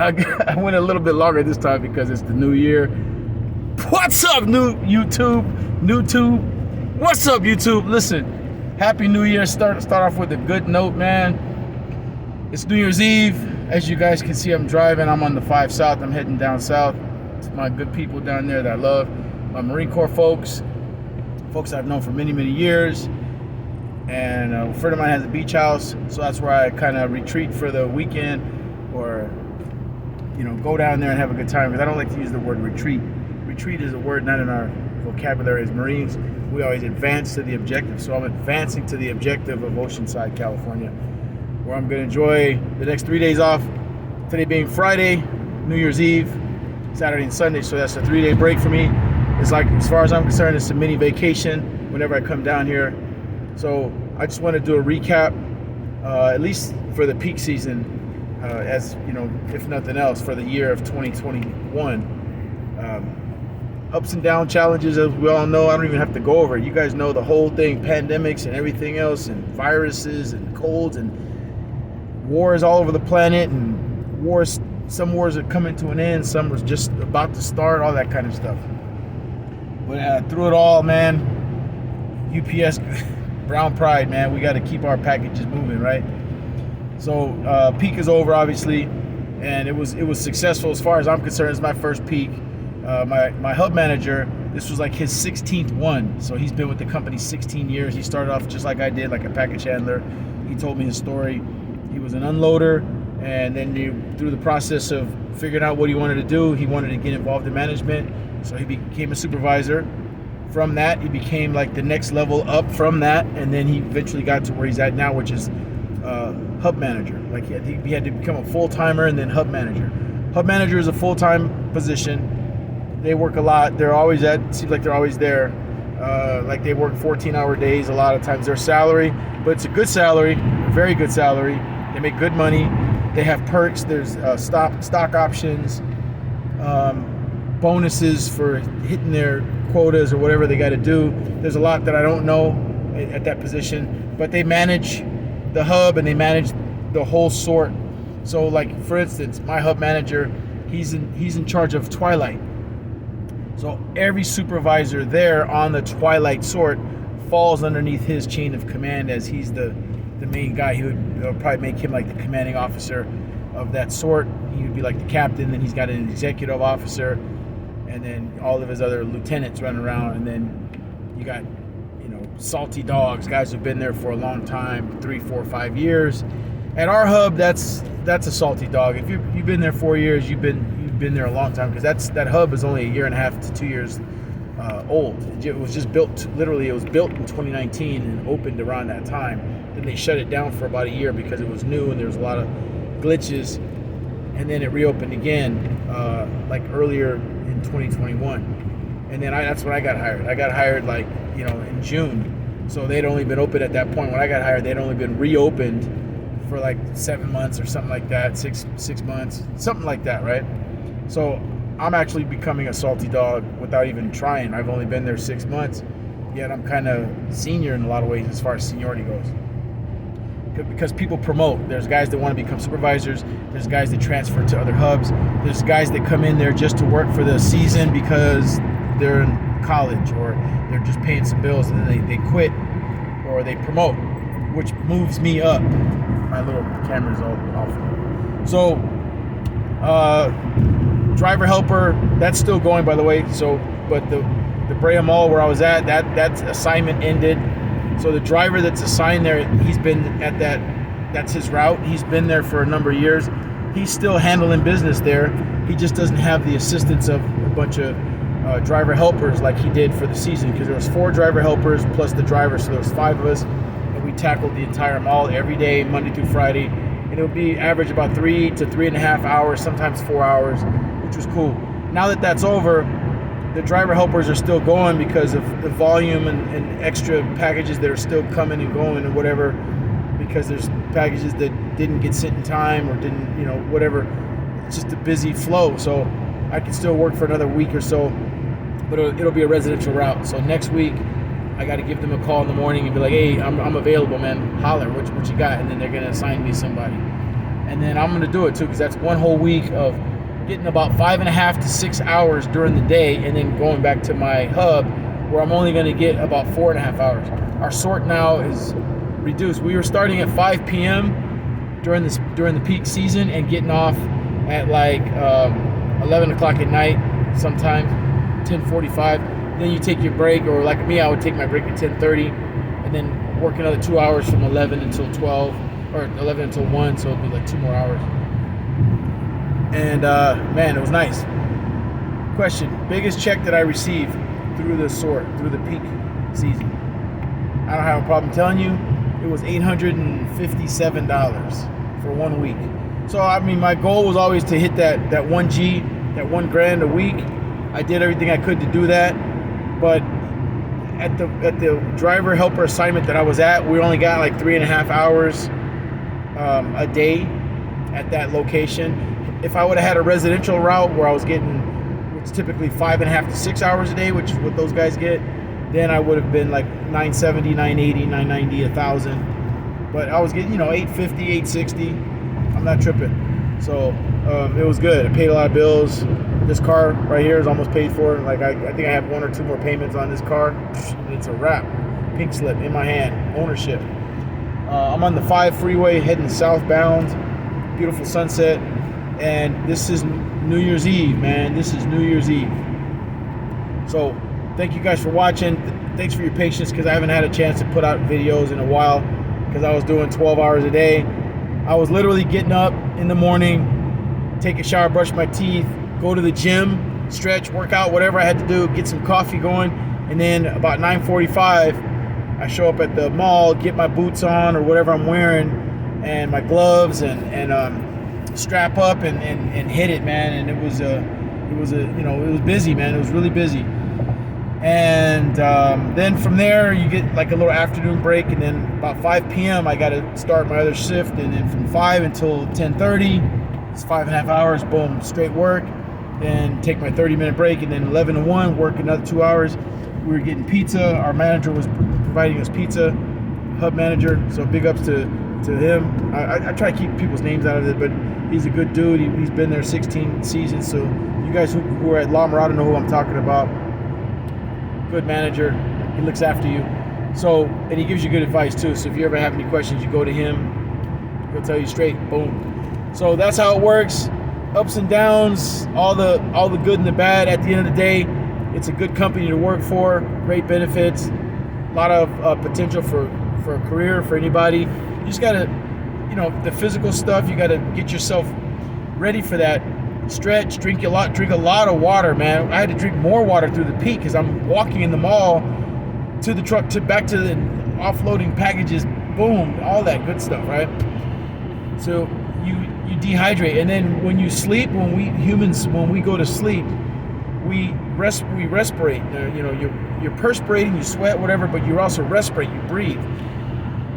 I went a little bit longer this time because it's the new year. What's up, new YouTube? What's up, YouTube? Listen, Happy New Year. Start off with a good note, man. It's New Year's Eve. As you guys can see, I'm driving. I'm on the 5 South. I'm heading down south. It's my good people down there that I love. My Marine Corps folks I've known for many, many years. And a friend of mine has a beach house, so that's where I kind of retreat for the weekend, or go down there and have a good time, because I don't like to use the word retreat. Retreat is a word not in our vocabulary as Marines. We always advance to the objective. So I'm advancing to the objective of Oceanside, California, where I'm going to enjoy the next 3 days off. Today being Friday, New Year's Eve, Saturday and Sunday. So that's a 3-day break for me. It's like, as far as I'm concerned, it's a mini vacation whenever I come down here. So I just want to do a recap, at least for the peak season, as if nothing else, for the year of 2021. Ups and down challenges, as we all know. I don't even have to go over it. You guys know the whole thing, pandemics and everything else, and viruses and colds and wars all over the planet, and wars. Some wars are coming to an end, some are just about to start, all that kind of stuff. But through it all, man, UPS, Brown Pride, man, we got to keep our packages moving, right? So peak is over, obviously, and it was successful as far as I'm concerned. It's my first peak. My hub manager, this was like his 16th one. So he's been with the company 16 years. He started off just like I did, like a package handler. He told me his story. He was an unloader, and then through the process of figuring out what he wanted to do, he wanted to get involved in management. So he became a supervisor. From that, he became like the next level up from that, and then he eventually got to where he's at now, which is hub manager. Like he had to become a full-timer and then hub manager. Hub manager is a full-time position. They work a lot. They're always seems like they're always there. Like they work 14-hour days a lot of times. Their salary, but it's a good salary, a very good salary. They make good money. They have perks. There's stock options, bonuses for hitting their quotas or whatever they got to do. There's a lot that I don't know at that position, but they manage the hub and they manage the whole sort. So like, for instance, my hub manager, he's in charge of Twilight. So every supervisor there on the Twilight sort falls underneath his chain of command, as he's the main guy. He would probably make him like the commanding officer of that sort. He would be like the captain. Then he's got an executive officer, and then all of his other lieutenants running around. And then you got salty dogs, guys who've been there for a long time, 3, 4, 5 years. At our hub, that's a salty dog. If you've been there 4 years, you've been there a long time, because that hub is only 1.5 to 2 years old. It was just built, literally, it was built in 2019 and opened around that time. Then they shut it down for about a year because it was new and there was a lot of glitches, and then it reopened again like earlier in 2021. And then that's when I got hired. I got hired like in June, so they'd only been open at that point. When I got hired, they'd only been reopened for like 7 months or something like that, six months, something like that, right? So I'm actually becoming a salty dog without even trying. I've only been there 6 months, yet I'm kind of senior in a lot of ways as far as seniority goes. Because people promote. There's guys that want to become supervisors. There's guys that transfer to other hubs. There's guys that come in there just to work for the season because they're in college, or they're just paying some bills, and then they quit, or they promote, which moves me up. My little camera's all off. So driver helper, that's still going, by the way. So, but the Brea Mall where I was at, that assignment ended. So the driver that's assigned there, he's been at that's his route. He's been there for a number of years. He's still handling business there. He just doesn't have the assistance of a bunch of driver helpers like he did for the season, because there was 4 driver helpers plus the driver, so there was 5 of us, and we tackled the entire mall every day, Monday through Friday, and it would be average about 3 to 3.5 hours, sometimes 4 hours, which was cool. Now that that's over, the driver helpers are still going because of the volume and extra packages that are still coming and going and whatever, because there's packages that didn't get sent in time or didn't, whatever. It's just a busy flow. So I can still work for another week or so, but it'll be a residential route. So next week, I got to give them a call in the morning and be like, hey, I'm available, man. Holler, what you got? And then they're going to assign me somebody. And then I'm gonna do it too, because that's one whole week of getting about 5.5 to 6 hours during the day, and then going back to my hub where I'm only gonna get about 4.5 hours. Our sort now is reduced. We were starting at 5 p.m. during the peak season and getting off at like 11 o'clock at night, sometimes 10:45. Then you take your break, or like me, I would take my break at 10:30, and then work another 2 hours from 11 until 12, or 11 until 1, so it'd be like 2 more hours. And man, it was nice. Question: biggest check that I received through the peak season? I don't have a problem telling you, it was $857 for 1 week. So I mean, my goal was always to hit that $1,000, that $1,000 a week. I did everything I could to do that, but at the driver helper assignment that I was at, we only got like 3.5 hours a day at that location. If I would have had a residential route where I was getting, which is typically 5.5 to 6 hours a day, which is what those guys get, then I would have been like 970, 980, 990, 1,000. But I was getting, 850, 860. I'm not tripping. So it was good. I paid a lot of bills. This car right here is almost paid for. Like I think I have 1 or 2 more payments on this car. It's a wrap. Pink slip in my hand. Ownership. I'm on the 5 freeway heading southbound. Beautiful sunset. And this is New Year's Eve, man. This is New Year's Eve. So thank you guys for watching. Thanks for your patience, because I haven't had a chance to put out videos in a while because I was doing 12 hours a day. I was literally getting up in the morning, take a shower, brush my teeth, go to the gym, stretch, work out, whatever I had to do, get some coffee going, and then about 9:45, I show up at the mall, get my boots on or whatever I'm wearing, and my gloves, and strap up and hit it, man. And it was busy, man. It was really busy. And then from there, you get like a little afternoon break, and then about 5 p.m. I got to start my other shift, and then from 5 until 10:30, it's 5.5 hours, boom, straight work. Then take my 30-minute break, and then 11 to 1, work another 2 hours. We were getting pizza. Our manager was providing us pizza, hub manager. So big ups to him. I try to keep people's names out of it, but he's a good dude. He's been there 16 seasons. So you guys who are at La Mirada know who I'm talking about. Good manager. He looks after you. So, and he gives you good advice too. So if you ever have any questions, you go to him. He'll tell you straight. Boom. So that's how it works. Ups and downs, all the good and the bad. At the end of the day, it's a good company to work for. Great benefits. A lot of potential for a career for anybody. You just gotta, the physical stuff. You gotta get yourself ready for that. Stretch, drink a lot of water, man. I had to drink more water through the peak because I'm walking in the mall to the truck, back to the offloading packages, boom, all that good stuff, right? So you dehydrate, and then when you sleep, when we go to sleep, we respirate. You're perspirating, you sweat, whatever, but you also respirate, you breathe.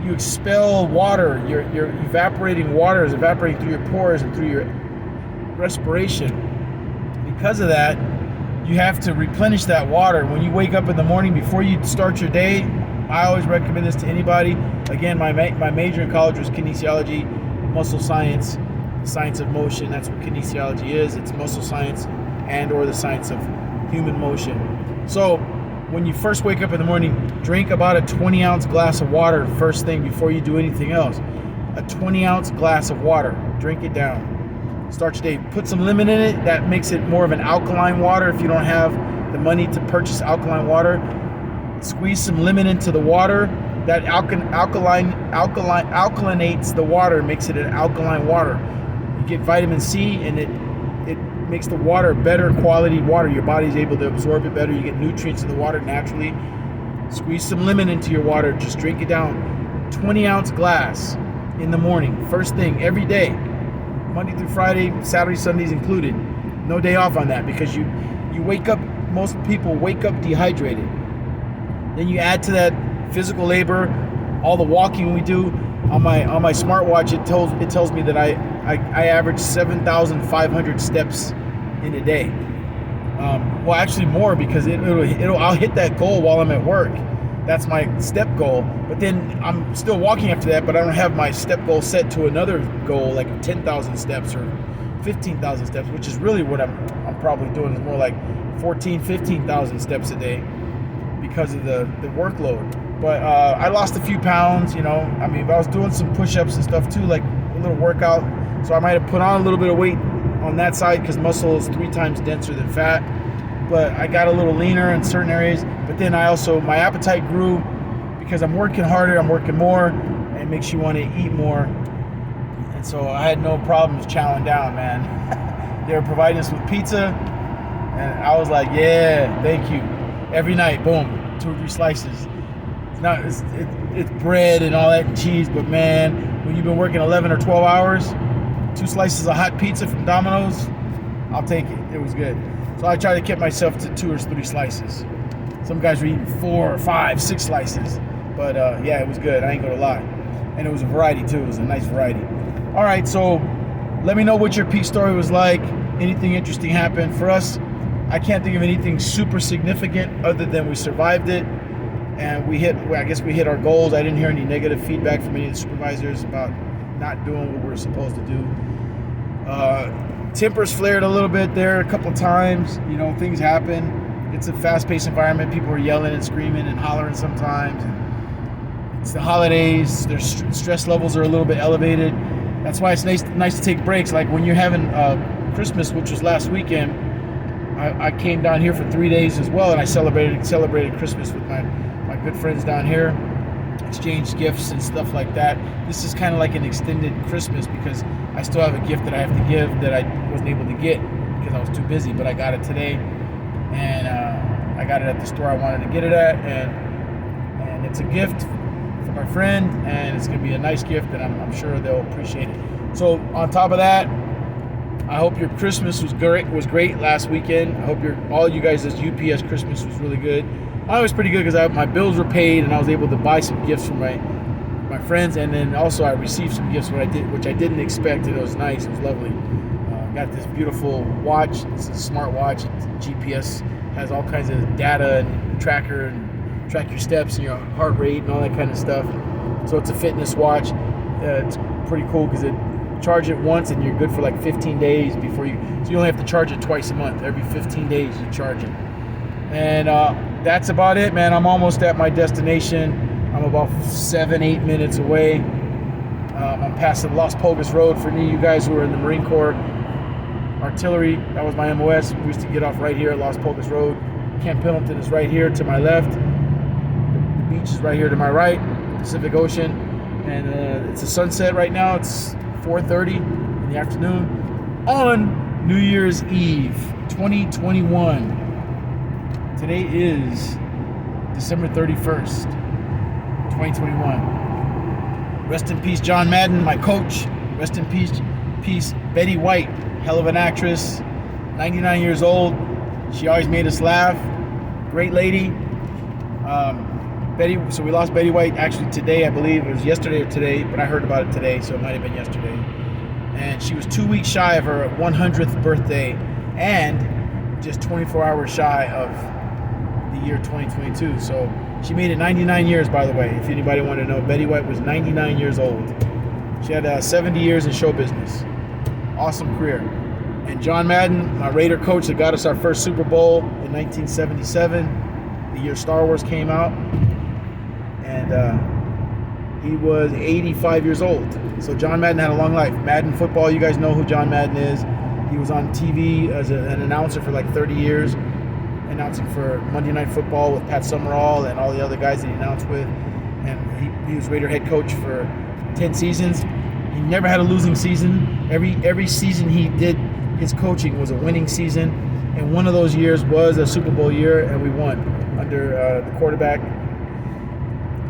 You expel water. Your evaporating water is evaporating through your pores and through your respiration. Because of that, you have to replenish that water. When you wake up in the morning, before you start your day, I always recommend this to anybody. Again, my major in college was kinesiology, muscle science, science of motion. That's what kinesiology is. It's muscle science and or the science of human motion. So when you first wake up in the morning, drink about a 20-ounce glass of water first thing before you do anything else. A 20-ounce glass of water. Drink it down. Start your day. Put some lemon in it. That makes it more of an alkaline water. If you don't have the money to purchase alkaline water, squeeze some lemon into the water. That alkalinates the water, makes it an alkaline water. You get vitamin C, and it makes the water better quality water. Your body's able to absorb it better. You get nutrients in the water naturally. Squeeze some lemon into your water. Just drink it down. 20-ounce glass in the morning, first thing every day. Monday through Friday, Saturday, Sundays included. No day off on that, because you wake up, most people wake up dehydrated. Then you add to that physical labor, all the walking we do. On my smartwatch, it tells me that I average 7,500 steps in a day. Well, actually more, because I'll hit that goal while I'm at work. That's my step goal. But then I'm still walking after that, but I don't have my step goal set to another goal, like 10,000 steps or 15,000 steps, which is really what I'm probably doing, is more like 15,000 steps a day because of the workload. But I lost a few pounds, you know. I mean, I was doing some push-ups and stuff too, like a little workout. So I might have put on a little bit of weight on that side because muscle is 3 times denser than fat. But I got a little leaner in certain areas. But then my appetite grew because I'm working harder, I'm working more, and it makes you want to eat more. And so I had no problems chowing down, man. They were providing us with pizza, and I was like, yeah, thank you. Every night, boom, 2 or 3 slices. It's bread and all that and cheese, but man, when you've been working 11 or 12 hours, 2 slices of hot pizza from Domino's, I'll take it. It was good. So I try to keep myself to 2 or 3 slices. Some guys were eating 4 or 5, 6 slices. But yeah, it was good. I ain't gonna lie. And it was a variety too. It was a nice variety. All right, so let me know what your peak story was like. Anything interesting happened for us? I can't think of anything super significant other than we survived it. And I guess we hit our goals. I didn't hear any negative feedback from any of the supervisors about not doing what we were supposed to do. Tempers flared a little bit there a couple times. You know, things happen. It's a fast-paced environment. People are yelling and screaming and hollering sometimes. And it's the holidays. Their stress levels are a little bit elevated. That's why it's nice to take breaks. Like when you're having Christmas, which was last weekend, I came down here for 3 days as well, and I celebrated Christmas with my good friends down here. Exchanged gifts and stuff like that. This is kind of like an extended Christmas because I still have a gift that I have to give that I wasn't able to get because I was too busy, but I got it today, and I got it at the store I wanted to get it at, and it's a gift for my friend, and it's going to be a nice gift, and I'm sure they'll appreciate it. So on top of that, I hope your Christmas was great last weekend. I hope all you guys' UPS Christmas was really good. Mine was pretty good because my bills were paid and I was able to buy some gifts from my friends, and then also I received some gifts which I didn't expect, and it was nice. It was lovely. Got this beautiful watch. It's a smart watch. GPS has all kinds of data and track your steps and your heart rate and all that kind of stuff. So it's a fitness watch. It's pretty cool because it charge it once and you're good for like 15 days so you only have to charge it twice a month. Every 15 days you charge it. And that's about it, man. I'm almost at my destination. I'm about 7-8 minutes away. I'm passing Las Pulgas Road. For any of you guys who are in the Marine Corps Artillery, that was my MOS. We used to get off right here at Las Pulgas Road. Camp Pendleton is right here to my left. The beach is right here to my right, Pacific Ocean. And it's a sunset right now. It's 4:30 in the afternoon on New Year's Eve 2021. Today is December 31st, 2021. Rest in peace, John Madden, my coach. Rest in peace, Betty White, hell of an actress, 99 years old. She always made us laugh. Great lady. So we lost Betty White actually today, I believe. It was yesterday or today, but I heard about it today, so it might have been yesterday. And she was 2 weeks shy of her 100th birthday and just 24 hours shy of the year 2022. So she made it 99 years, by the way. If anybody wanted to know, Betty White was 99 years old. She had 70 years in show business. Awesome career. And John Madden, my Raider coach that got us our first Super Bowl in 1977, the year Star Wars came out. And he was 85 years old. So John Madden had a long life. Madden football, you guys know who John Madden is. He was on TV as an announcer for like 30 years, announcing for Monday Night Football with Pat Summerall and all the other guys that he announced with. And he was Raider head coach for 10 seasons. He never had a losing season. Every season he did his coaching was a winning season. And one of those years was a Super Bowl year, and we won under the quarterback,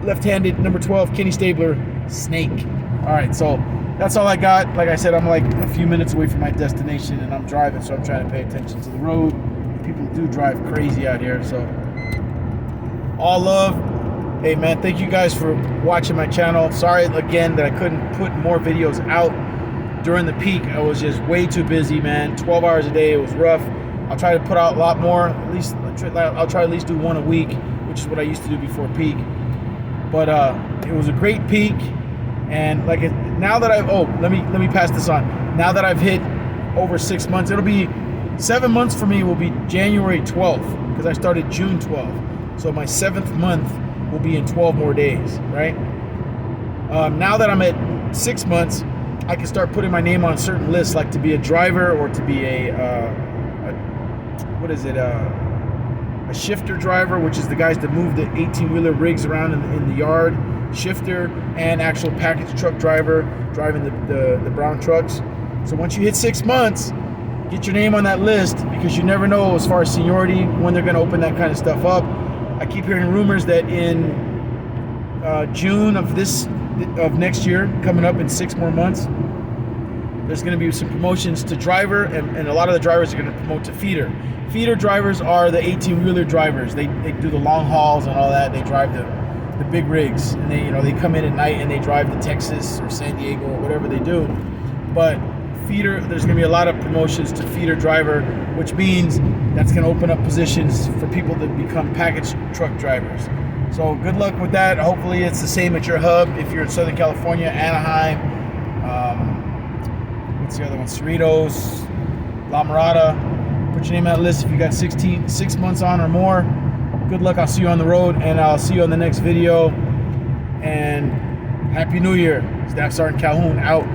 left-handed number 12, Kenny Stabler, Snake. All right, so that's all I got. Like I said, I'm like a few minutes away from my destination, and I'm driving, so I'm trying to pay attention to the road. People do drive crazy out here, so all love. Hey, man, thank you guys for watching my channel. Sorry again that I couldn't put more videos out during the peak. I was just way too busy, man. 12 hours a day, it was rough. I'll try to put out a lot more. I'll try to at least do one a week which is what I used to do before peak. But it was a great peak, and now that let me pass this on. Now that I've hit over 6 months, it'll be 7 months for me. Will be January 12th because I started June 12th. So my 7th month will be in 12 more days, right? Now that I'm at 6 months, I can start putting my name on certain lists, like to be a driver or to be a shifter driver, which is the guys that move the 18-wheeler rigs around in the yard, shifter, and actual package truck driver driving the brown trucks. So once you hit 6 months, get your name on that list, because you never know as far as seniority when they're going to open that kind of stuff up. I keep hearing rumors that in June of next year, coming up in 6 more months, there's going to be some promotions to driver, and a lot of the drivers are going to promote to feeder. Feeder drivers are the 18-wheeler drivers. They do the long hauls and all that. They drive the big rigs, and they come in at night and they drive to Texas or San Diego or whatever they do. But feeder, there's going to be a lot of promotions to feeder driver, which means that's going to open up positions for people to become package truck drivers. So good luck with that. Hopefully it's the same at your hub if you're in Southern California, Anaheim, what's the other one? Cerritos, La Mirada. Put your name on that list if you got 6 months on or more. Good luck. I'll see you on the road, and I'll see you on the next video. And Happy New Year. Staff Sergeant Calhoun out.